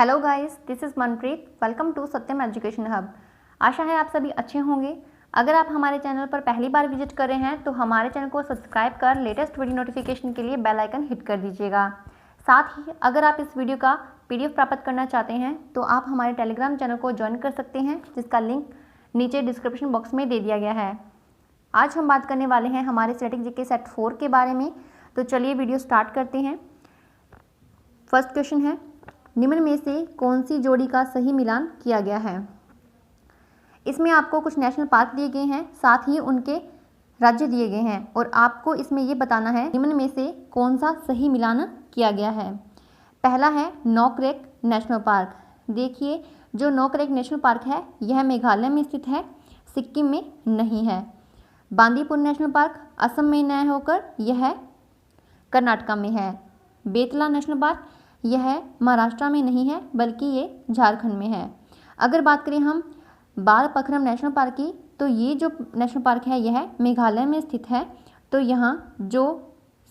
Hello guys, this is Manpreet. Welcome to Satyam education hub. आशा है आप सभी अच्छे होंगे। अगर आप हमारे चैनल पर पहली बार विजिट कर रहे हैं तो हमारे चैनल को सब्सक्राइब कर लेटेस्ट वीडियो नोटिफिकेशन के लिए बेल आइकन हिट कर दीजिएगा। साथ ही अगर आप इस वीडियो का PDF प्राप्त करना चाहते हैं तो आप हमारे टेलीग्राम चैनल को ज्वाइन कर सकते हैं, जिसका लिंक नीचे डिस्क्रिप्शन बॉक्स में दे दिया गया है। आज हम बात करने वाले हैं हमारे स्टैटिक जीके सेट 4 के बारे में। तो चलिए वीडियो स्टार्ट करते हैं। फर्स्ट क्वेश्चन है, निम्न में से कौन सी जोड़ी का सही मिलान किया गया है। इसमें आपको कुछ नेशनल पार्क दिए गए हैं, साथ ही उनके राज्य दिए गए हैं और आपको इसमें ये बताना है निम्न में से कौन सा सही मिलान किया गया है। पहला है नोकरेक नेशनल पार्क। देखिए, जो नोकरेक नेशनल पार्क है यह मेघालय में स्थित है, सिक्किम में नहीं है। बांदीपुर नेशनल पार्क असम में न होकर यह कर्नाटका में है। बेतला नेशनल पार्क यह महाराष्ट्र में नहीं है बल्कि ये झारखंड में है। अगर बात करें हम बालपखरम नेशनल पार्क की, तो ये जो नेशनल पार्क है यह मेघालय में स्थित है। तो यहाँ जो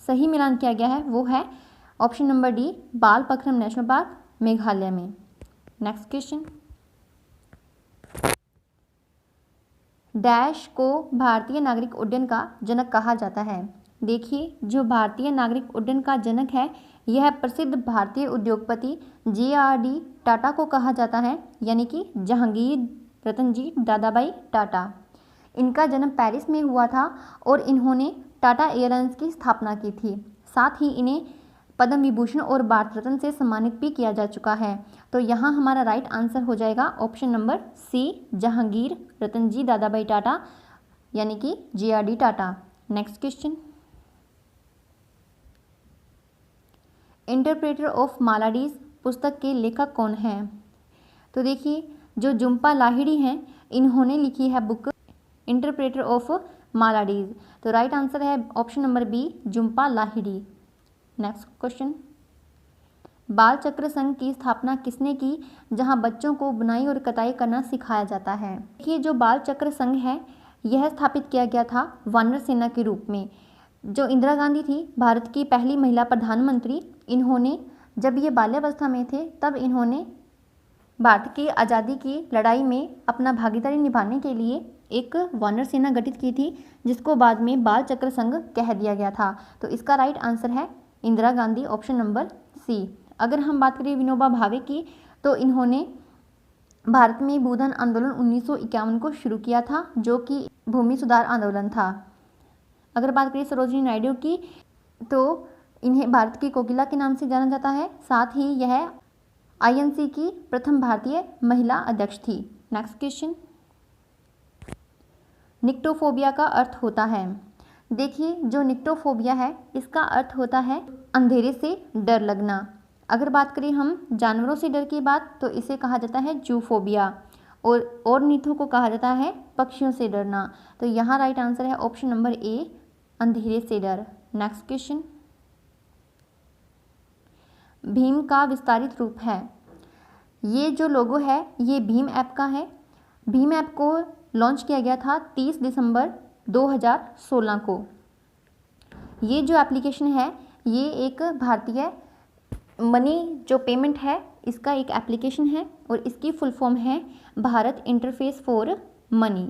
सही मिलान किया गया है वो है option number D, Balpakram national park Meghalaya में। नेक्स्ट क्वेश्चन, डैश को भारतीय नागरिक उड्डयन का जनक कहा जाता है। देखिए, जो भारतीय नागरिक उड्डयन का जनक है यह प्रसिद्ध भारतीय उद्योगपति JRD टाटा को कहा जाता है, यानी कि जहांगीर रतनजी दादाभाई टाटा। इनका जन्म पेरिस में हुआ था और इन्होंने टाटा एयरलाइंस की स्थापना की थी। साथ ही इन्हें पद्म विभूषण और भारत रत्न से सम्मानित भी किया जा चुका है। तो यहाँ हमारा राइट आंसर हो जाएगा option number C, Jehangir Ratanji Dadabhoy Tata, यानी कि JRD Tata. Next question, interpreter of maladies पुस्तक के लेखक कौन हैं। तो देखिए, जो जुम्पा लाहिड़ी हैं इन्होंने लिखी है बुक इंटरप्रेटर ऑफ मालाडीज। तो राइट आंसर है option number B, Jhumpa Lahiri. Next question, बाल चक्र संघ की स्थापना किसने की, जहां बच्चों को बुनाई और कताई करना सिखाया जाता है। देखिए, जो बाल चक्र संघ है यह स्थापित किया गया था वानर सेना के रूप में। जो इंदिरा गांधी थी, भारत की पहली महिला प्रधानमंत्री, इन्होंने जब ये बाल्यावस्था में थे तब इन्होंने भारत की आज़ादी की लड़ाई में अपना भागीदारी निभाने के लिए एक वानर सेना गठित की थी, जिसको बाद में बाल चक्र संघ कह दिया गया था। तो इसका राइट आंसर है Indira Gandhi, option number C. अगर हम बात करें विनोबा भावे की, तो इन्होंने भारत में भूदान आंदोलन 1951 को शुरू किया था, जो कि भूमि सुधार आंदोलन था। अगर बात करें सरोजिनी नायडू की, तो इन्हें भारत की कोकिला के नाम से जाना जाता है। साथ ही यह INC की प्रथम भारतीय महिला अध्यक्ष थी। नेक्स्ट क्वेश्चन, निक्टोफोबिया का अर्थ होता है। देखिए, जो निक्टोफोबिया है इसका अर्थ होता है अंधेरे से डर लगना। अगर बात करें हम जानवरों से डर की बात, तो इसे कहा जाता है जूफोबिया और नीथों को कहा जाता है पक्षियों से डरना। तो यहाँ राइट आंसर है ऑप्शन नंबर ए, अंधेरे से डर। नेक्स्ट क्वेश्चन, भीम का विस्तारित रूप है। ये जो लोगो है ये भीम ऐप का है। भीम ऐप को लॉन्च किया गया था 30 दिसंबर 2016 को। ये जो एप्लीकेशन है ये एक भारतीय मनी जो पेमेंट है इसका एक एप्लीकेशन है और इसकी फुल फॉर्म है भारत इंटरफेस फॉर मनी।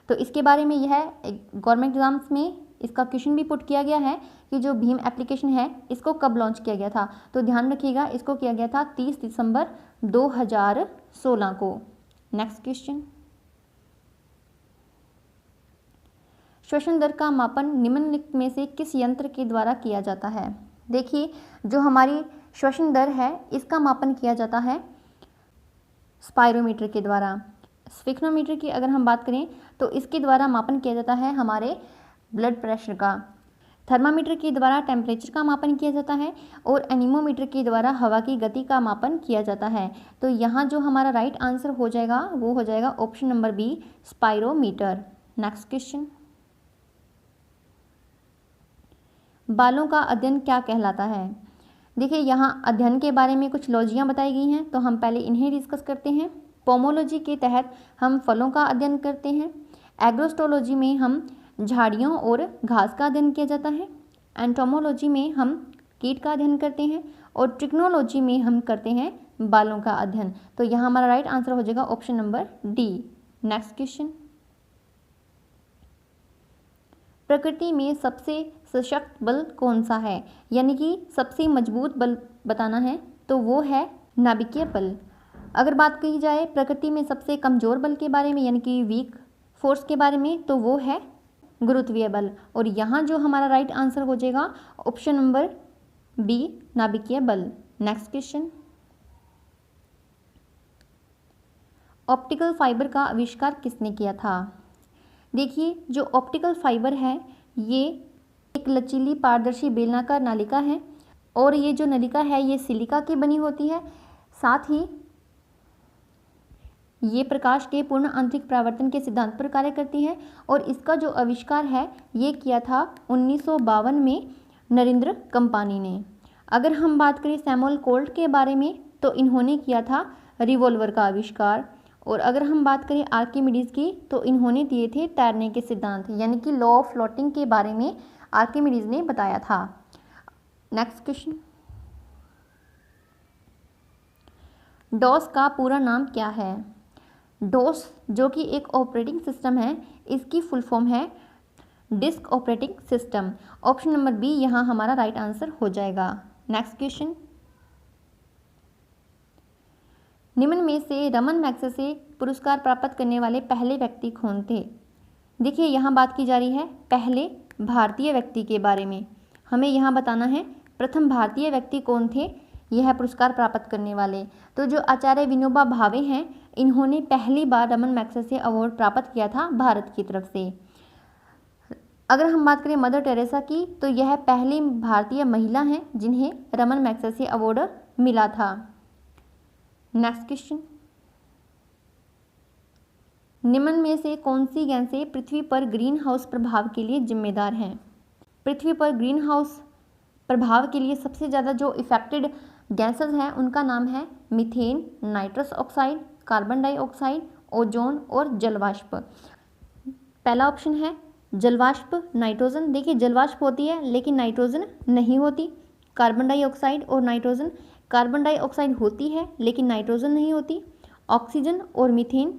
तो इसके बारे में यह गवर्नमेंट एग्जाम्स में इसका क्वेश्चन भी पुट किया गया है कि जो भीम एप्लीकेशन है इसको कब लॉन्च किया गया था। तो ध्यान रखिएगा, इसको किया गया था 30 दिसंबर 2016 को। नेक्स्ट क्वेश्चन, श्वसन दर का मापन निम्नलिखित में से किस यंत्र के द्वारा किया जाता है। देखिए, जो हमारी श्वसन दर है इसका मापन किया जाता है स्पायरोमीटर के द्वारा। स्फिग्नोमीटर की अगर हम बात करें तो इसके द्वारा मापन किया जाता है हमारे ब्लड प्रेशर का। थर्मामीटर के द्वारा टेम्परेचर का मापन किया जाता है और एनीमोमीटर के द्वारा हवा की गति का मापन किया जाता है। तो यहाँ जो हमारा राइट आंसर हो जाएगा वो हो जाएगा option number B, spirometer. Next question, बालों का अध्ययन क्या कहलाता है। देखिए, यहाँ अध्ययन के बारे में कुछ लॉजियाँ बताई गई हैं, तो हम पहले इन्हें डिस्कस करते हैं। पोमोलॉजी के तहत हम फलों का अध्ययन करते हैं। एग्रोस्टोलॉजी में हम झाड़ियों और घास का अध्ययन किया जाता है। एंटोमोलॉजी में हम कीट का अध्ययन करते हैं और ट्रिग्नोलॉजी में हम करते हैं बालों का अध्ययन। तो यहाँ हमारा राइट आंसर हो जाएगा option number D. Next question, प्रकृति में सबसे सशक्त बल कौन सा है, यानी कि सबसे मजबूत बल बताना है तो वो है नाभिकीय बल। अगर बात की जाए प्रकृति में सबसे कमज़ोर बल के बारे में, यानी कि वीक फोर्स के बारे में, तो वो है गुरुत्वीय बल। और यहाँ जो हमारा राइट आंसर हो जाएगा ऑप्शन नंबर बी, नाभिकीय बल। नेक्स्ट क्वेश्चन, ऑप्टिकल फाइबर का आविष्कार किसने किया था? देखिए, जो ऑप्टिकल फाइबर है ये एक लचीली पारदर्शी बेलनाकार नलिका है और ये जो नलिका है ये सिलिका की बनी होती है। साथ ही ये प्रकाश के पूर्ण आंतरिक परावर्तन के सिद्धांत पर कार्य करती है और इसका जो आविष्कार है ये किया था 1952 में नरेंद्र कंपानी ने। अगर हम बात करें सैमुअल कोल्ट के बारे में तो इन्होंने किया था रिवॉल्वर का आविष्कार। और अगर हम बात करें आर्किमिडीज की तो इन्होंने दिए थे तैरने के सिद्धांत, यानी कि लॉ ऑफ फ्लोटिंग के बारे में आर्किमिडीज ने बताया था। नेक्स्ट क्वेश्चन, डॉस का पूरा नाम क्या है? डॉस जो कि एक ऑपरेटिंग सिस्टम है, इसकी फुल फॉर्म है disk operating system. Option number B यहाँ हमारा राइट आंसर हो जाएगा। नेक्स्ट क्वेश्चन, निम्न में से रमन मैग्सेसे पुरस्कार प्राप्त करने वाले पहले व्यक्ति कौन थे? देखिए, यहाँ बात की जा रही है पहले भारतीय व्यक्ति के बारे में। हमें यहाँ बताना है प्रथम भारतीय व्यक्ति कौन थे यह पुरस्कार प्राप्त करने वाले। तो जो आचार्य विनोबा भावे हैं, इन्होंने पहली बार रमन मैग्सेसे अवार्ड प्राप्त किया था भारत की तरफ से। अगर हम बात करें मदर टेरेसा की तो यह पहली भारतीय महिला हैं जिन्हें रमन मैग्सेसे अवार्ड मिला था। नेक्स्ट क्वेश्चन, निम्न में से कौन सी गैसें पृथ्वी पर ग्रीन हाउस प्रभाव के लिए जिम्मेदार हैं? पृथ्वी पर ग्रीन हाउस प्रभाव के लिए सबसे ज़्यादा जो इफेक्टेड गैसेस हैं उनका नाम है methane, nitrous oxide, carbon dioxide, ozone और जलवाष्प। पहला ऑप्शन है जलवाष्प, नाइट्रोजन। देखिए, जलवाष्प होती है लेकिन नाइट्रोजन नहीं होती। कार्बन डाइऑक्साइड और नाइट्रोजन, कार्बन डाइऑक्साइड होती है लेकिन नाइट्रोजन नहीं होती। ऑक्सीजन और मीथेन,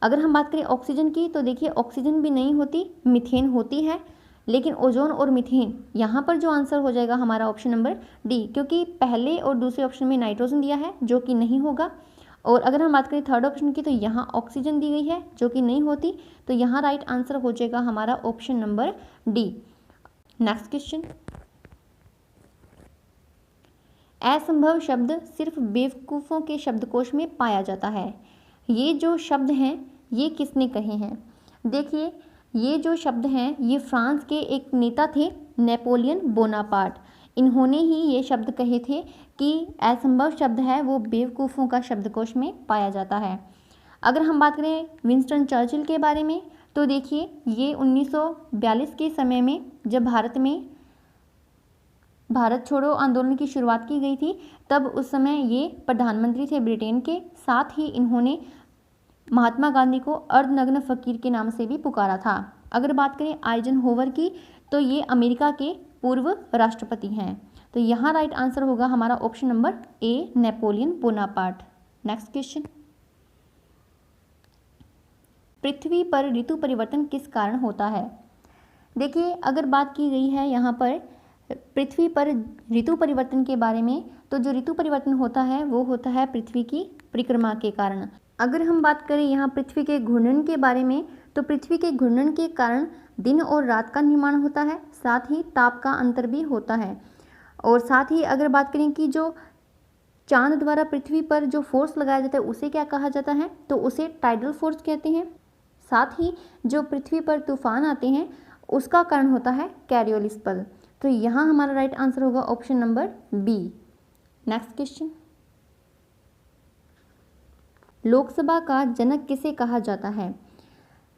अगर हम बात करें ऑक्सीजन की तो देखिए ऑक्सीजन भी नहीं होती, मीथेन होती है। लेकिन ओजोन और मीथेन, यहाँ पर जो आंसर हो जाएगा हमारा ऑप्शन नंबर डी, क्योंकि पहले और दूसरे ऑप्शन में नाइट्रोजन दिया है जो कि नहीं होगा। और अगर हम बात करें थर्ड ऑप्शन की तो यहाँ ऑक्सीजन दी गई है जो कि नहीं होती। तो यहाँ राइट आंसर हो जाएगा हमारा option number D. Next question, असंभव शब्द सिर्फ बेवकूफ़ों के शब्दकोश में पाया जाता है। ये जो शब्द हैं ये किसने कहे हैं? देखिए, ये जो शब्द हैं ये फ्रांस के एक नेता थे नेपोलियन बोनापार्ट। इन्होंने ही ये शब्द कहे थे कि असंभव शब्द है वो बेवकूफ़ों का शब्दकोश में पाया जाता है। अगर हम बात करें विंस्टन चर्चिल के बारे में तो देखिए, ये 1942 के समय में जब भारत छोड़ो आंदोलन की शुरुआत की गई थी, तब उस समय ये प्रधानमंत्री थे ब्रिटेन के। साथ ही इन्होंने महात्मा गांधी को अर्धनग्न फकीर के नाम से भी पुकारा था। अगर बात करें आइजनहोवर की तो ये अमेरिका के पूर्व राष्ट्रपति हैं। तो यहाँ राइट आंसर होगा हमारा option number A, Napoleon Bonaparte. Next question, पृथ्वी पर ऋतु परिवर्तन किस कारण होता है? देखिए, अगर बात की गई है यहाँ पर पृथ्वी पर ऋतु परिवर्तन के बारे में, तो जो ऋतु परिवर्तन होता है वो होता है पृथ्वी की परिक्रमा के कारण। अगर हम बात करें यहाँ पृथ्वी के घूर्णन के बारे में तो पृथ्वी के घूर्णन के कारण दिन और रात का निर्माण होता है, साथ ही ताप का अंतर भी होता है। और साथ ही अगर बात करें कि जो चांद द्वारा पृथ्वी पर जो फोर्स लगाया जाता है उसे क्या कहा जाता है, तो उसे टाइडल फोर्स कहते हैं। साथ ही जो पृथ्वी पर तूफान आते हैं उसका कारण होता है कैरियोलिस बल। तो यहाँ हमारा राइट आंसर होगा option number B. Next question, Lok Sabha का जनक किसे कहा जाता है?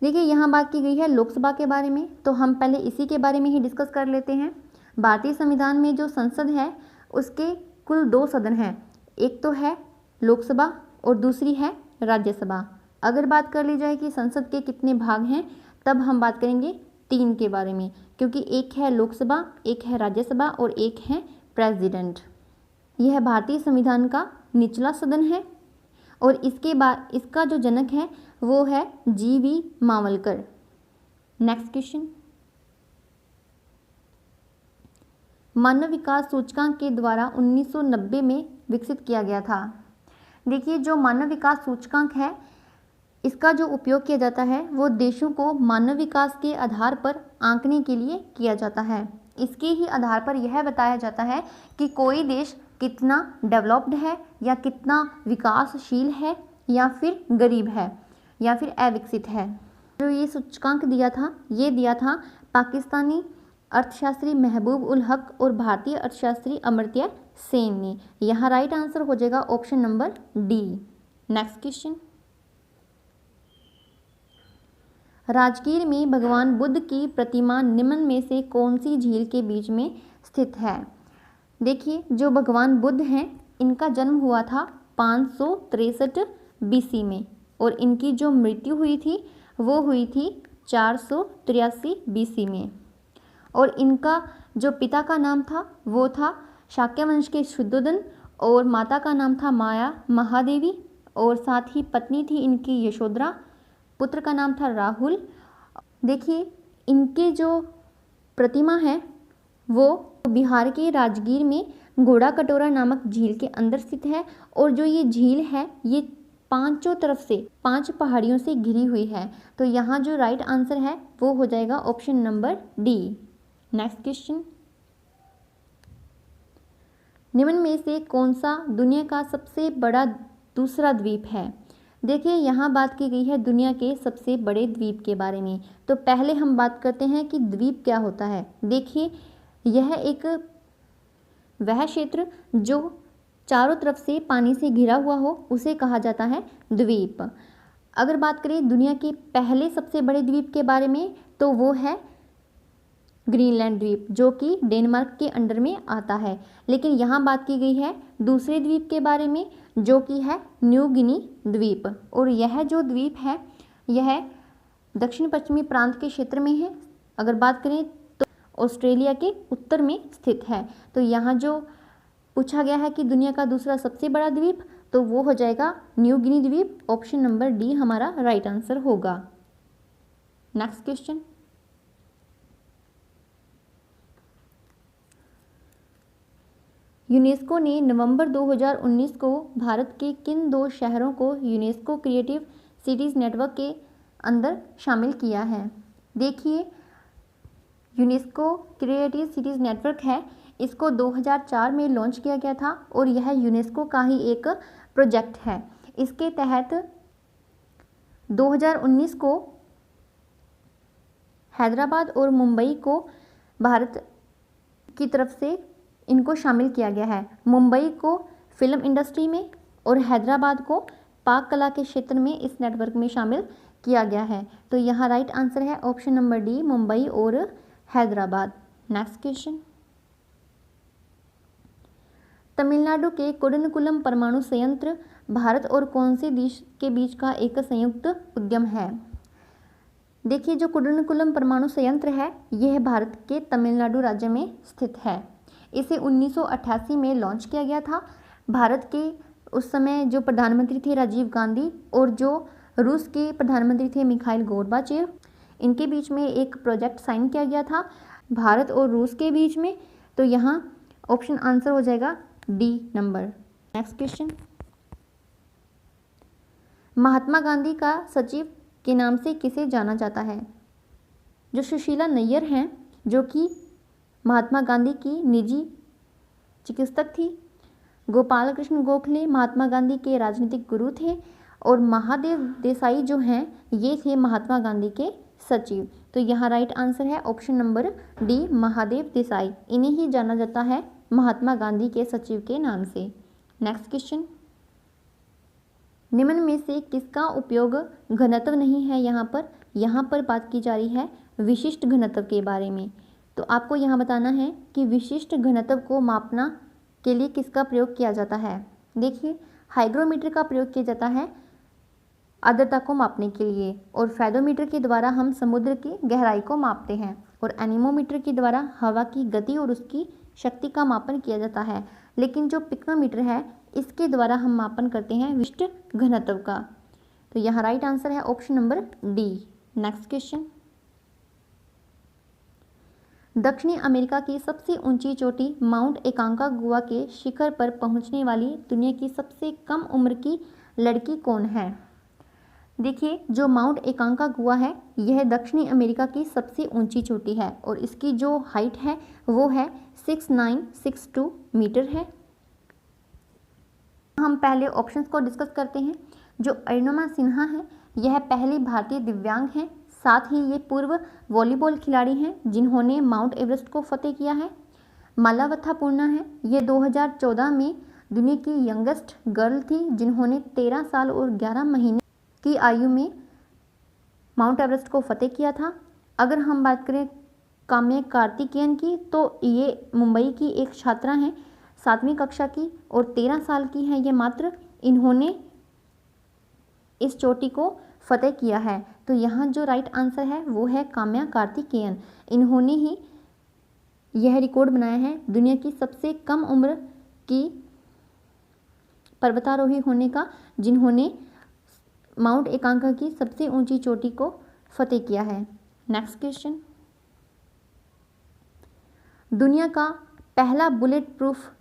देखिए, यहाँ बात की गई है लोकसभा के बारे में, तो हम पहले इसी के बारे में ही डिस्कस कर लेते हैं। भारतीय संविधान में जो संसद है उसके कुल 2 सदन हैं, एक तो है लोकसभा और दूसरी है राज्यसभा। अगर बात कर ली जाए कि संसद के कितने भाग हैं, तब हम बात करेंगे 3 के बारे में, क्योंकि एक है लोकसभा, एक है राज्यसभा और एक है प्रेसिडेंट। यह भारतीय संविधान का निचला सदन है और इसके बाद इसका जो जनक है वो है जी.वी. मावलकर। नेक्स्ट क्वेश्चन, मानव विकास सूचकांक के द्वारा 1990 में विकसित किया गया था। देखिए, जो मानव विकास सूचकांक है इसका जो उपयोग किया जाता है वो देशों को मानव विकास के आधार पर आंकने के लिए किया जाता है। इसके ही आधार पर यह बताया जाता है कि कोई देश कितना डेवलप्ड है या कितना विकासशील है या फिर गरीब है या फिर अविकसित है। जो ये सूचकांक दिया था ये दिया था पाकिस्तानी अर्थशास्त्री महबूब उल हक और भारतीय अर्थशास्त्री अमर्त्य सेन ने। यहाँ राइट आंसर हो जाएगा option number D. Next question, Rajgir में भगवान बुद्ध की प्रतिमा निम्न में से कौन सी झील के बीच में स्थित है। देखिए, जो भगवान बुद्ध हैं इनका जन्म हुआ था 563 BC में और इनकी जो मृत्यु हुई थी वो हुई थी 483 BC में। और इनका जो पिता का नाम था वो था शाक्य वंश के शुद्धोधन और माता का नाम था माया महादेवी और साथ ही पत्नी थी इनकी यशोधरा, पुत्र का नाम था राहुल। देखिए, इनके जो प्रतिमा है वो बिहार के राजगीर में घोड़ा कटोरा नामक झील के अंदर स्थित है और जो ये झील है ये पांचों तरफ से 5 पहाड़ियों से घिरी हुई है। तो यहाँ जो राइट आंसर है वो हो जाएगा option number D. Next question, निम्न में से कौन सा दुनिया का सबसे बड़ा दूसरा द्वीप है। देखिए, यहाँ बात की गई है दुनिया के सबसे बड़े द्वीप के बारे में। तो पहले हम बात करते हैं कि द्वीप क्या होता है। देखिए, यह एक वह क्षेत्र जो चारों तरफ से पानी से घिरा हुआ हो उसे कहा जाता है द्वीप। अगर बात करें दुनिया के पहले सबसे बड़े द्वीप के बारे में तो वो है ग्रीनलैंड द्वीप जो कि डेनमार्क के अंडर में आता है। लेकिन यहाँ बात की गई है दूसरे द्वीप के बारे में जो कि है न्यू गिनी द्वीप और यह जो द्वीप है यह दक्षिण पश्चिमी प्रांत के क्षेत्र में है। अगर बात करें तो ऑस्ट्रेलिया के उत्तर में स्थित है। तो यहाँ जो पूछा गया है कि दुनिया का दूसरा सबसे बड़ा द्वीप तो वो हो जाएगा न्यू गिनी द्वीप। ऑप्शन नंबर डी हमारा राइट आंसर होगा। नेक्स्ट क्वेश्चन, यूनेस्को ने नवंबर 2019 को भारत के किन 2 शहरों को यूनेस्को क्रिएटिव सिटीज़ नेटवर्क के अंदर शामिल किया है। देखिए, यूनेस्को क्रिएटिव सिटीज़ नेटवर्क है इसको 2004 में लॉन्च किया गया था और यह यूनेस्को का ही एक प्रोजेक्ट है। इसके तहत 2019 को हैदराबाद और मुंबई को भारत की तरफ से इनको शामिल किया गया है। मुंबई को फिल्म इंडस्ट्री में और हैदराबाद को पाक कला के क्षेत्र में इस नेटवर्क में शामिल किया गया है। तो यहाँ राइट आंसर है ऑप्शन नंबर डी, मुंबई और हैदराबाद। नेक्स्ट क्वेश्चन, तमिलनाडु के कुडनकुलम परमाणु संयंत्र भारत और कौन से देश के बीच का एक संयुक्त उद्यम है। देखिए, जो कुडनकुलम परमाणु संयंत्र है यह भारत के तमिलनाडु राज्य में स्थित है। इसे 1988 में लॉन्च किया गया था। भारत के उस समय जो प्रधानमंत्री थे राजीव गांधी और जो रूस के प्रधानमंत्री थे मिखाइल गोर्बाचेव, इनके बीच में एक प्रोजेक्ट साइन किया गया था भारत और रूस के बीच में। तो यहाँ ऑप्शन आंसर हो जाएगा D number. Next question, Mahatma Gandhi का सचिव के नाम से किसे जाना जाता है। जो सुशीला नैयर हैं जो कि महात्मा गांधी की निजी चिकित्सक थी, गोपाल कृष्ण गोखले महात्मा गांधी के राजनीतिक गुरु थे और महादेव देसाई जो हैं ये थे महात्मा गांधी के सचिव। तो यहाँ राइट आंसर है option number D, Mahadev Desai. इन्हें ही जाना जाता है महात्मा गांधी के सचिव के नाम से। नेक्स्ट क्वेश्चन, निम्न में से किसका उपयोग घनत्व नहीं है। यहाँ पर बात की जा रही है विशिष्ट घनत्व के बारे में। तो आपको यहाँ बताना है कि विशिष्ट घनत्व को मापना के लिए किसका प्रयोग किया जाता है। देखिए, हाइग्रोमीटर का प्रयोग किया जाता है आर्द्रता को मापने के लिए और फेदोमीटर के द्वारा हम समुद्र की गहराई को मापते हैं और एनीमोमीटर के द्वारा हवा की गति और उसकी शक्ति का मापन किया जाता है। लेकिन जो पिक्नोमीटर है इसके द्वारा हम मापन करते हैं विशिष्ट घनत्व का। तो यहाँ राइट आंसर है option number D. Next question, दक्षिणी अमेरिका की सबसे ऊंची चोटी माउंट एकांकागुआ के शिखर पर पहुंचने वाली दुनिया की सबसे कम उम्र की लड़की कौन है? देखिए, जो माउंट एकांकागुआ है यह दक्षिणी अमेरिका की सबसे ऊंची चोटी है और इसकी जो हाइट है वो है 6962 मीटर है। हम पहले ऑप्शंस को डिस्कस करते हैं। जो अरुणिमा सिन्हा है यह पहली भारतीय दिव्यांग हैं, साथ ही ये पूर्व वॉलीबॉल खिलाड़ी हैं जिन्होंने माउंट एवरेस्ट को फतेह किया है। मालावथा पूर्णा है, ये 2014 में दुनिया की यंगेस्ट गर्ल थी जिन्होंने 13 साल और 11 महीने की आयु में माउंट एवरेस्ट को फतेह किया था। अगर हम बात करें काम्या कार्तिकेयन की, तो ये मुंबई की एक छात्रा हैं, 7वीं कक्षा की और 13 साल की है ये मात्र। इन्होंने इस चोटी को फतेह किया है। तो यहाँ जो राइट आंसर है वो है काम्या कार्तिकेयन। इन्होंने ही यह रिकॉर्ड बनाया है दुनिया की सबसे कम उम्र की पर्वतारोही होने का, जिन्होंने माउंट एकांका की सबसे ऊंची चोटी को फतेह किया है। नेक्स्ट क्वेश्चन, दुनिया का पहला बुलेट प्रूफ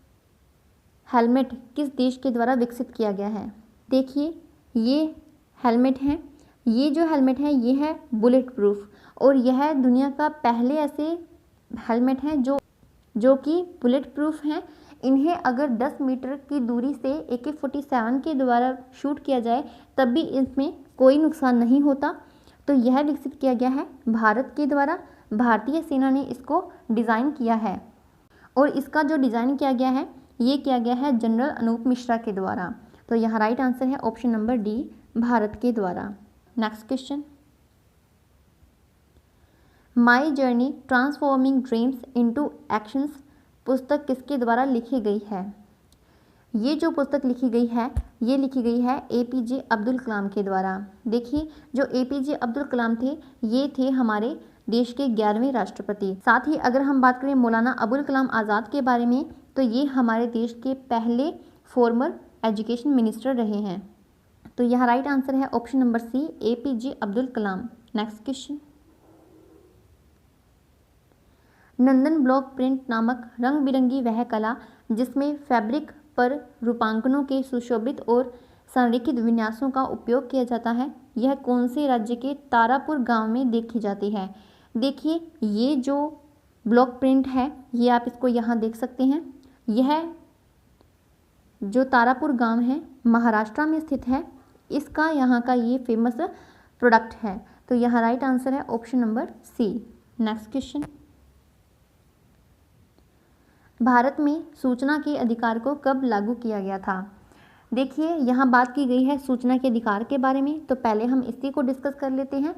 हेलमेट किस देश के द्वारा विकसित किया गया है? देखिए, ये हेलमेट है, ये जो हेलमेट है ये है बुलेट प्रूफ और यह दुनिया का पहले ऐसे हेलमेट हैं जो कि बुलेट प्रूफ हैं। इन्हें अगर 10 मीटर की दूरी से AK-47 के द्वारा शूट किया जाए तब भी इसमें कोई नुकसान नहीं होता। तो यह विकसित किया गया है भारत के द्वारा। भारतीय सेना ने इसको डिज़ाइन किया है और इसका जो डिज़ाइन किया गया है ये किया गया है जनरल अनूप मिश्रा के द्वारा। तो यहाँ राइट आंसर है ऑप्शन नंबर डी, भारत के द्वारा। Next question, my journey transforming dreams into actions पुस्तक किसके द्वारा लिखी गई है? ये जो पुस्तक लिखी गई है ये लिखी गई है APJ अब्दुल कलाम के द्वारा। देखिए, जो APJ अब्दुल कलाम थे ये थे हमारे देश के 11वें राष्ट्रपति। साथ ही अगर हम बात करें मौलाना अबुल कलाम आज़ाद के बारे में तो ये हमारे देश के पहले फॉर्मर एजुकेशन मिनिस्टर रहे हैं। तो यहाँ राइट आंसर है option number C, APJ Abdul Kalam. Next question, Nandan block print नामक रंग बिरंगी वह कला जिसमें फैब्रिक पर रूपांकनों के सुशोभित और संरेखित विन्यासों का उपयोग किया जाता है, यह कौन से राज्य के तारापुर गांव में देखी जाती है? देखिए, ये जो ब्लॉक प्रिंट है ये आप इसको यहाँ देख सकते हैं। यह जो तारापुर गांव है महाराष्ट्र में स्थित है, इसका यहाँ का ये फेमस प्रोडक्ट है। तो यहाँ राइट आंसर है option number C. Next question, Bharat में सूचना के अधिकार को कब लागू किया गया था? देखिए, यहाँ बात की गई है सूचना के अधिकार के बारे में, तो पहले हम इसी को डिस्कस कर लेते हैं।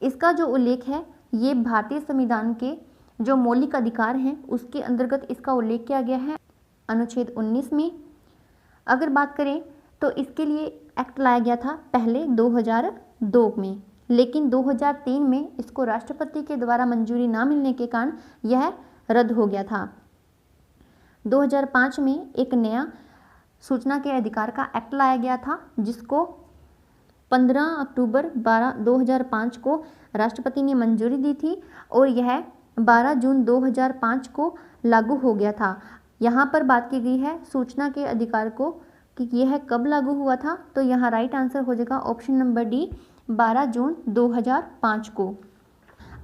इसका जो उल्लेख है ये भारतीय संविधान के जो मौलिक अधिकार हैं उसके अंतर्गत इसका उल्लेख किया गया है अनुच्छेद 19 में। अगर बात करें तो इसके लिए एक्ट लाया गया था पहले 2002 में, लेकिन 2003 में इसको राष्ट्रपति के द्वारा मंजूरी ना मिलने के कारण यह रद्द हो गया था। 2005 में एक नया सूचना के अधिकार का एक्ट लाया गया था जिसको 15 अक्टूबर 2005 को राष्ट्रपति ने मंजूरी दी थी और यह 12 जून 2005 को लागू हो गया था। यहाँ पर बात की गई है सूचना के अधिकार को कि यह कब लागू हुआ था, तो यहाँ राइट आंसर हो जाएगा ऑप्शन नंबर डी, 12 जून 2005 को।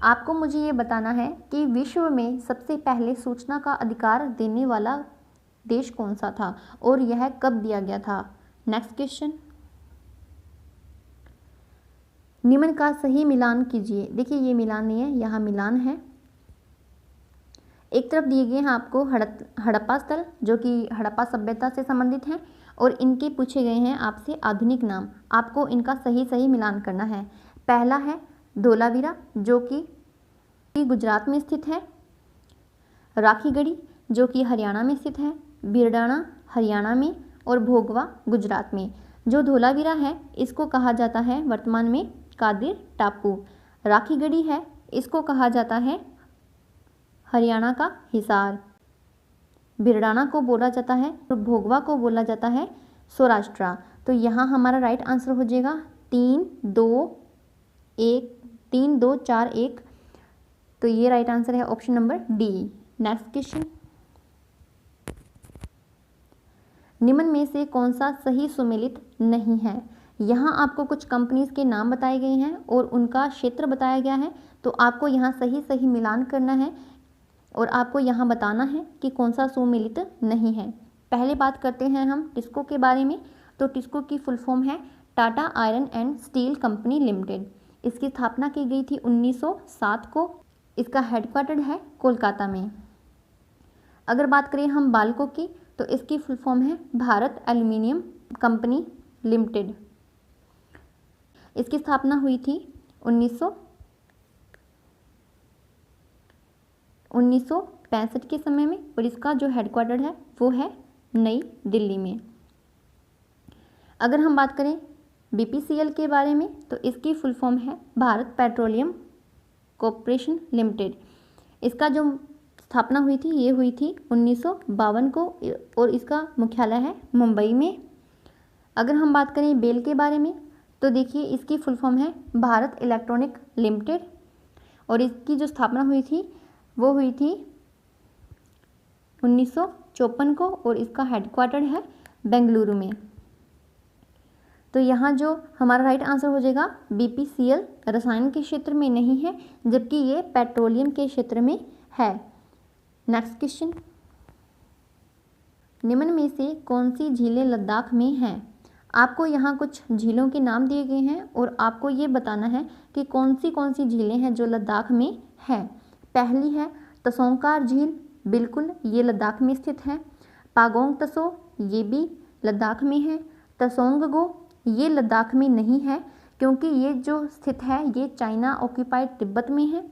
आपको मुझे ये बताना है कि विश्व में सबसे पहले सूचना का अधिकार देने वाला देश कौन सा था और यह कब दिया गया था। नेक्स्ट क्वेश्चन, निम्न का सही मिलान कीजिए। देखिए, ये मिलान नहीं है, यहाँ मिलान है। एक तरफ दिए गए हैं आपको हड़प्पा स्थल जो कि हड़प्पा सभ्यता से संबंधित हैं और इनके पूछे गए हैं आपसे आधुनिक नाम। आपको इनका सही मिलान करना है। पहला है धोलावीरा जो कि गुजरात में स्थित है, राखीगढ़ी जो कि हरियाणा में स्थित है, बीरडाना हरियाणा में और भोगवा गुजरात में। जो धोलावीरा है इसको कहा जाता है वर्तमान में कादिर टापू। राखीगढ़ी है इसको कहा जाता है हरियाणा का हिसार। भिरडाना को बोला जाता है और भोगवा को बोला जाता है सौराष्ट्र। तो यहाँ हमारा राइट आंसर हो जाएगा 3 2 1 3 2 4 1। तो ये राइट आंसर है option number D. Next question, निम्न में से कौन सा सही सुमेलित नहीं है। यहाँ आपको कुछ कंपनीज के नाम बताए गए हैं और उनका क्षेत्र बताया गया है, तो आपको यहाँ सही सही मिलान करना है और आपको यहाँ बताना है कि कौन सा सुमेलित नहीं है। पहले बात करते हैं हम टिस्को के बारे में। तो टिस्को की फुल फॉर्म है Tata iron and steel company limited. इसकी स्थापना की गई थी 1907 को। इसका हेडक्वार्टर है कोलकाता में। अगर बात करें हम बाल्को की, तो इसकी फुल फॉर्म है भारत एल्युमिनियम कंपनी लिमिटेड। इसकी स्थापना हुई थी 1965 के समय में और इसका जो हेडक्वार्टर है वो है नई दिल्ली में। अगर हम बात करें बीपीसीएल के बारे में, तो इसकी फुल फॉर्म है भारत पेट्रोलियम कॉरपोरेशन लिमिटेड। इसका जो स्थापना हुई थी ये हुई थी 1952 को और इसका मुख्यालय है मुंबई में। अगर हम बात करें बेल के बारे में, तो देखिए इसकी फुल फॉर्म है भारत इलेक्ट्रॉनिक लिमिटेड और इसकी जो स्थापना हुई थी वो हुई थी 1954 को और इसका हेडक्वार्टर है बेंगलुरु में। तो यहाँ जो हमारा राइट आंसर हो जाएगा बीपीसीएल रसायन के क्षेत्र में नहीं है, जबकि ये पेट्रोलियम के क्षेत्र में है। नेक्स्ट क्वेश्चन, निम्न में से कौन सी झीलें लद्दाख में हैं। आपको यहाँ कुछ झीलों के नाम दिए गए हैं और आपको ये बताना है कि कौन सी झीलें हैं जो लद्दाख में हैं। पहली है तसोंकार झील, बिल्कुल ये लद्दाख में स्थित है। पागोंग तसो ये भी लद्दाख में है। तसोंगगो ये लद्दाख में नहीं है क्योंकि ये जो स्थित है ये चाइना ऑक्यूपाइड तिब्बत में है।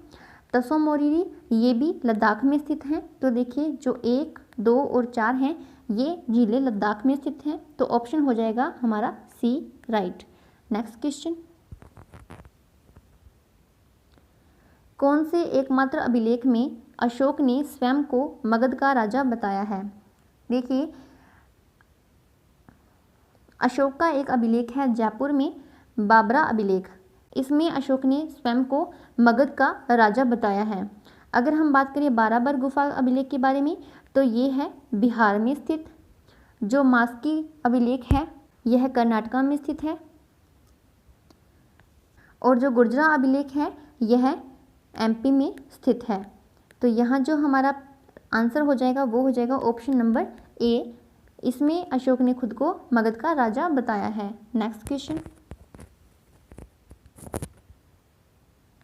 तसो मोरिरी ये भी लद्दाख में स्थित हैं। तो देखिए जो 1 2 और 4 हैं ये झीलें लद्दाख में स्थित हैं। तो ऑप्शन हो जाएगा हमारा सी राइट। नेक्स्ट क्वेश्चन, कौन से एकमात्र अभिलेख में अशोक ने स्वयं को मगध का राजा बताया है। देखिए अशोक का एक अभिलेख है जयपुर में बाबरा अभिलेख। इसमें अशोक ने स्वयं को मगध का राजा बताया है। अगर हम बात करें बाराबर गुफा अभिलेख के बारे में, तो ये है बिहार में स्थित। जो मास्की अभिलेख है यह कर्नाटका में स्थित है और जो गुर्जरा अभिलेख है यह एमपी में स्थित है। तो यहाँ जो हमारा आंसर हो जाएगा वो हो जाएगा ऑप्शन नंबर ए। इसमें अशोक ने खुद को मगध का राजा बताया है। नेक्स्ट क्वेश्चन,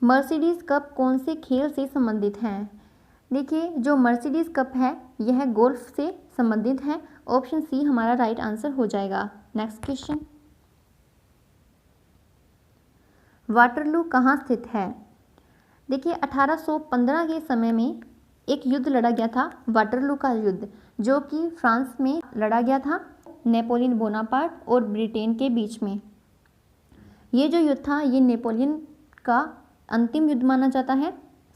मर्सिडीज कप कौन से खेल से संबंधित है। देखिए जो मर्सिडीज कप है यह गोल्फ से संबंधित है। ऑप्शन सी हमारा राइट आंसर हो जाएगा। नेक्स्ट क्वेश्चन, वाटरलू कहाँ स्थित है। देखिए 1815 के समय में एक युद्ध लड़ा गया था, वाटरलू का युद्ध, जो कि फ्रांस में लड़ा गया था नेपोलियन बोनापार्ट और ब्रिटेन के बीच में। ये जो युद्ध था ये नेपोलियन का अंतिम युद्ध माना जाता है।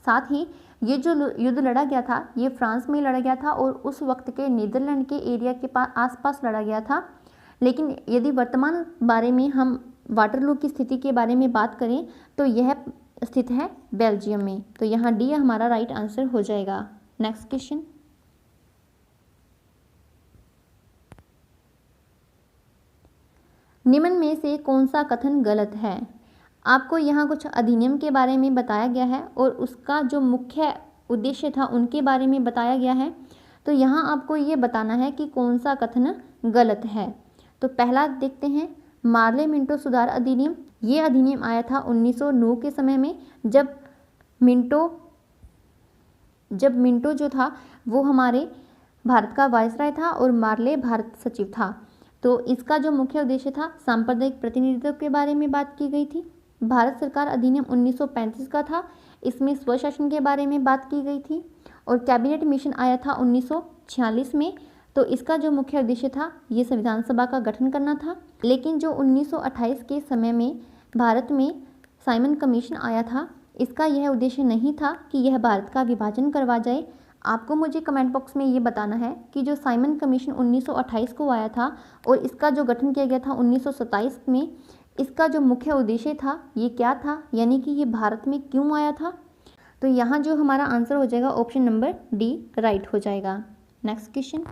साथ ही ये जो युद्ध लड़ा गया था ये फ्रांस में लड़ा गया था और उस वक्त के नीदरलैंड के एरिया के आसपास लड़ा गया था। लेकिन यदि वर्तमान बारे में हम वाटरलू की स्थिति के बारे में बात करें तो यह स्थित है बेल्जियम में। तो यहाँ डी हमारा राइट आंसर हो जाएगा। नेक्स्ट क्वेश्चन, निम्न में से कौन सा कथन गलत है। आपको यहाँ कुछ अधिनियम के बारे में बताया गया है और उसका जो मुख्य उद्देश्य था उनके बारे में बताया गया है। तो यहाँ आपको ये बताना है कि कौन सा कथन गलत है। तो पहला देखते हैं मार्ले मिंटो सुधार अधिनियम। ये अधिनियम आया था 1909 के समय में, जब मिंटो जो था वो हमारे भारत का वायसराय था और मार्ले भारत सचिव था। तो इसका जो मुख्य उद्देश्य था सांप्रदायिक प्रतिनिधित्व के बारे में बात की गई थी। भारत सरकार अधिनियम 1935 का था, इसमें स्वशासन के बारे में बात की गई थी। और कैबिनेट मिशन आया था 1946 में। तो इसका जो मुख्य उद्देश्य था ये संविधान सभा का गठन करना था। लेकिन जो 1928 के समय में भारत में साइमन कमीशन आया था, इसका यह उद्देश्य नहीं था कि यह भारत का विभाजन करवा जाए। आपको मुझे कमेंट बॉक्स में ये बताना है कि जो साइमन कमीशन 1928 को आया था और इसका जो गठन किया गया था 1927 में, इसका जो मुख्य उद्देश्य था ये क्या था, यानी कि ये भारत में क्यों आया था। तो यहाँ जो हमारा आंसर हो जाएगा ऑप्शन नंबर डी राइट हो जाएगा। नेक्स्ट क्वेश्चन,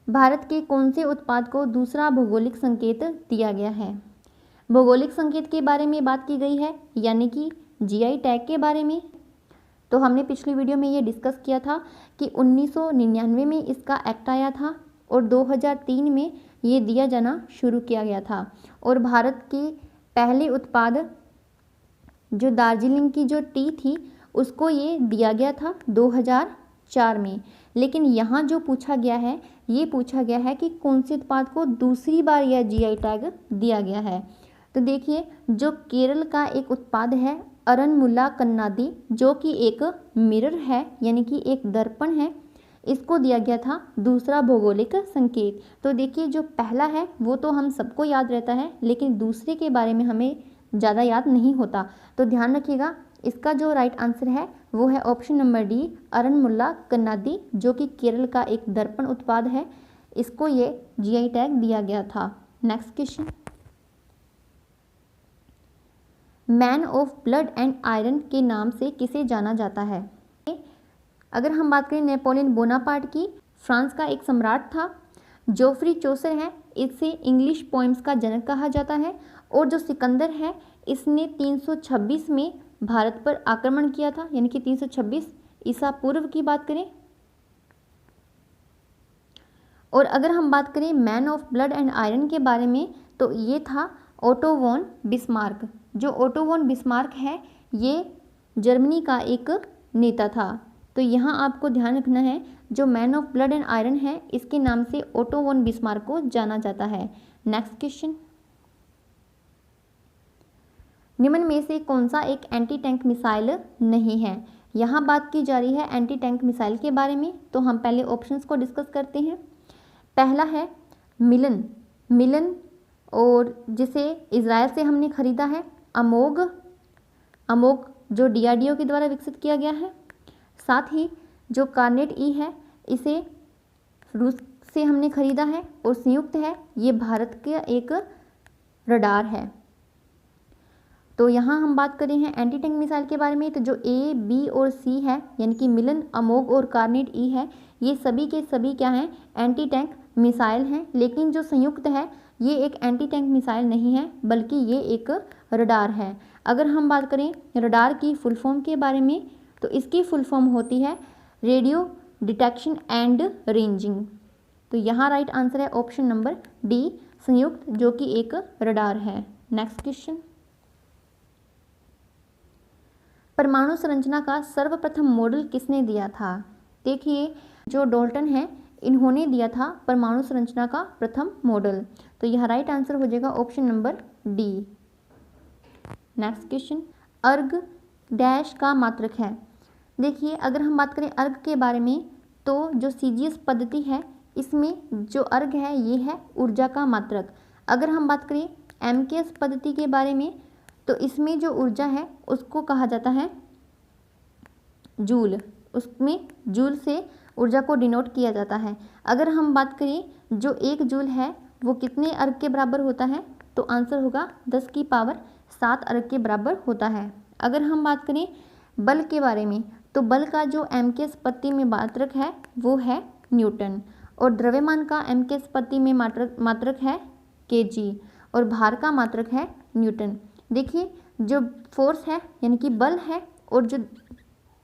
भारत के कौन से उत्पाद को दूसरा भौगोलिक संकेत दिया गया है। भौगोलिक संकेत के बारे में बात की गई है, यानी कि जीआई टैग के बारे में। तो हमने पिछली वीडियो में ये डिस्कस किया था कि 1999 में इसका एक्ट आया था और 2003 में ये दिया जाना शुरू किया गया था। और भारत के पहले उत्पाद जो दार्जिलिंग की जो टी थी उसको ये दिया गया था 2004 में। लेकिन यहाँ जो पूछा गया है, ये पूछा गया है कि कौन से उत्पाद को दूसरी बार यह जीआई टैग दिया गया है। तो देखिए, जो केरल का एक उत्पाद है अरनमुला कन्नादी, जो कि एक मिरर है, यानी कि एक दर्पण है, इसको दिया गया था दूसरा भौगोलिक संकेत। तो देखिए, जो पहला है वो तो हम सबको याद रहता है, लेकिन दूसरे के बारे में हमें ज़्यादा याद नहीं होता। तो ध्यान रखिएगा, इसका जो राइट आंसर है वो है ऑप्शन नंबर डी अरनमुला कन्नादी, जो कि केरल का एक दर्पण उत्पाद है। इसको ये जीआई टैग दिया गया था। Next question, man of blood and iron के नाम से किसे जाना जाता है। अगर हम बात करें नेपोलियन बोनापार्ट की, फ्रांस का एक सम्राट था। जोफ्री चौसर है, इसे इंग्लिश पोएम्स का जनक कहा जाता है। और जो सिकंदर है, इसने 326 में भारत पर आक्रमण किया था, यानी कि 326 ईसा पूर्व की बात करें। और अगर हम बात करें man of blood and iron के बारे में, तो ये था ओटो वॉन बिस्मार्क। जो ओटो वॉन बिस्मार्क है, ये जर्मनी का एक नेता था। तो यहाँ आपको ध्यान रखना है, जो man of blood and iron है, इसके नाम से ओटो वॉन बिस्मार्क को जाना जाता है। नेक्स्ट क्वेश्चन, निम्न में से कौन सा एक एंटी टैंक मिसाइल नहीं है। यहाँ बात की जा रही है एंटी टैंक मिसाइल के बारे में। तो हम पहले ऑप्शंस को डिस्कस करते हैं। पहला है मिलन, और जिसे इजराइल से हमने खरीदा है। अमोग जो डीआरडीओ के द्वारा विकसित किया गया है। साथ ही जो कार्नेट ई है, इसे रूस से हमने खरीदा है। और संयुक्त है, ये भारत का एक रडार है। तो यहाँ हम बात कर रहे हैं एंटी टैंक मिसाइल के बारे में। तो जो ए, बी और सी है, यानी कि मिलन, अमोग और कार्नेट ई है, ये सभी के सभी क्या हैं, एंटी टैंक मिसाइल हैं। लेकिन जो संयुक्त है, ये एक एंटी टैंक मिसाइल नहीं है, बल्कि ये एक रडार है। अगर हम बात करें रडार की फुल फॉर्म के बारे में, तो इसकी फुल फॉर्म होती है रेडियो डिटेक्शन एंड रेंजिंग। तो यहाँ राइट आंसर है ऑप्शन नंबर डी संयुक्त, जो कि एक रडार है। नेक्स्ट क्वेश्चन, परमाणु संरचना का सर्वप्रथम मॉडल किसने दिया था। देखिए, जो डॉल्टन है, इन्होंने दिया था परमाणु संरचना का प्रथम मॉडल। तो यह राइट आंसर हो जाएगा option number D. Next question, अर्ग डैश का मात्रक है। देखिए, अगर हम बात करें अर्ग के बारे में, तो जो सीजीएस पद्धति है, इसमें जो अर्ग है ये है ऊर्जा का मात्रक। अगर हम बात करें एमकेएस पद्धति के बारे में, तो इसमें जो ऊर्जा है उसको कहा जाता है जूल। उसमें जूल से ऊर्जा को डिनोट किया जाता है। अगर हम बात करें जो 1 जूल है वो कितने अर्ग के बराबर होता है, तो आंसर होगा 10 की पावर 7 अर्ग के बराबर होता है। अगर हम बात करें बल के बारे में, तो बल का जो एमकेएस पद्धति में मात्रक है वो है न्यूटन। और द्रव्यमान का एमकेएस पद्धति में मात्रक है केजी। और भार का मात्रक है न्यूटन। देखिए, जो फोर्स है यानी कि बल है और जो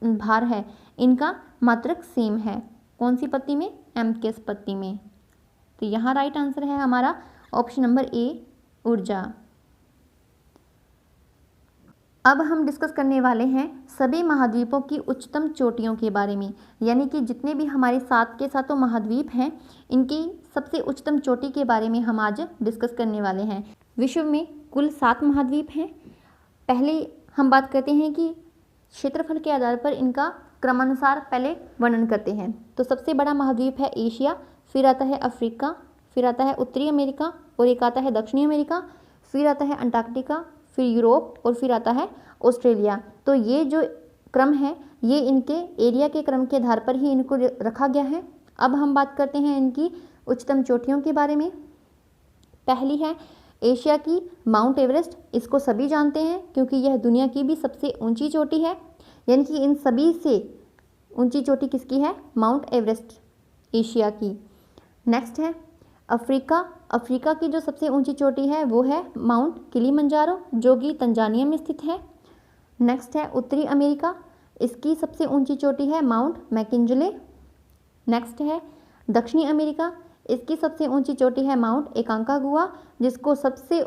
भार है, इनका मात्रक सेम है। कौन सी पद्धति में, एमकेएस पद्धति में। तो यहाँ राइट आंसर है हमारा ऑप्शन नंबर ए ऊर्जा। अब हम डिस्कस करने वाले हैं सभी महाद्वीपों की उच्चतम चोटियों के बारे में, यानी कि जितने भी हमारे 7 के 7 महाद्वीप हैं, इनकी सबसे उच्चतम चोटी के बारे में हम आज डिस्कस करने वाले हैं। विश्व में कुल 7 महाद्वीप हैं। पहले हम बात करते हैं कि क्षेत्रफल के आधार पर इनका क्रमानुसार पहले वर्णन करते हैं। तो सबसे बड़ा महाद्वीप है एशिया, फिर आता है अफ्रीका, फिर आता है उत्तरी अमेरिका, और एक आता है दक्षिणी अमेरिका, फिर आता है अंटार्कटिका, फिर यूरोप, और फिर आता है ऑस्ट्रेलिया। तो ये जो क्रम है ये इनके एरिया के क्रम के आधार पर ही इनको रखा गया है। अब हम बात करते हैं इनकी उच्चतम चोटियों के बारे में। पहली है एशिया की माउंट एवरेस्ट। इसको सभी जानते हैं क्योंकि यह दुनिया की भी सबसे ऊंची चोटी है, यानी कि इन सभी से ऊंची चोटी किसकी है? माउंट एवरेस्ट, एशिया की। नेक्स्ट है अफ्रीका। अफ्रीका की जो सबसे ऊंची चोटी है वो है माउंट किलिमंजारो, जो कि तंजानिया में स्थित है। नेक्स्ट है उत्तरी अमेरिका। इसकी सबसे ऊंची चोटी है माउंट मैकिंजले। नेक्स्ट है दक्षिणी अमेरिका। इसकी सबसे ऊंची चोटी है माउंट एकांकागुआ, जिसको सबसे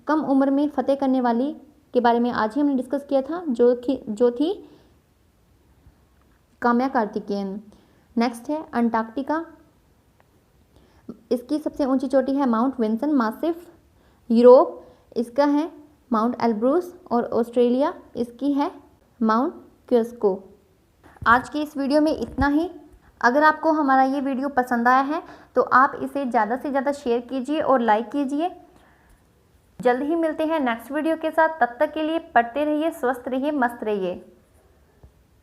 कम उम्र में फतेह करने वाली के बारे में आज ही हमने डिस्कस किया था, जो थी काम्या कार्तिकेयन। नेक्स्ट है अंटार्कटिका। इसकी सबसे ऊंची चोटी है माउंट विंसन मासिफ। यूरोप इसका है माउंट एल्ब्रूस और ऑस्ट्रेलिया इसकी है माउंट क्योस्को। आज की इस वीडियो में इतना ही। अगर आपको हमारा ये वीडियो पसंद आया है तो आप इसे ज़्यादा से ज़्यादा शेयर कीजिए और लाइक कीजिए। जल्द ही मिलते हैं नेक्स्ट वीडियो के साथ। तब तक के लिए पढ़ते रहिए, स्वस्थ रहिए, मस्त रहिए।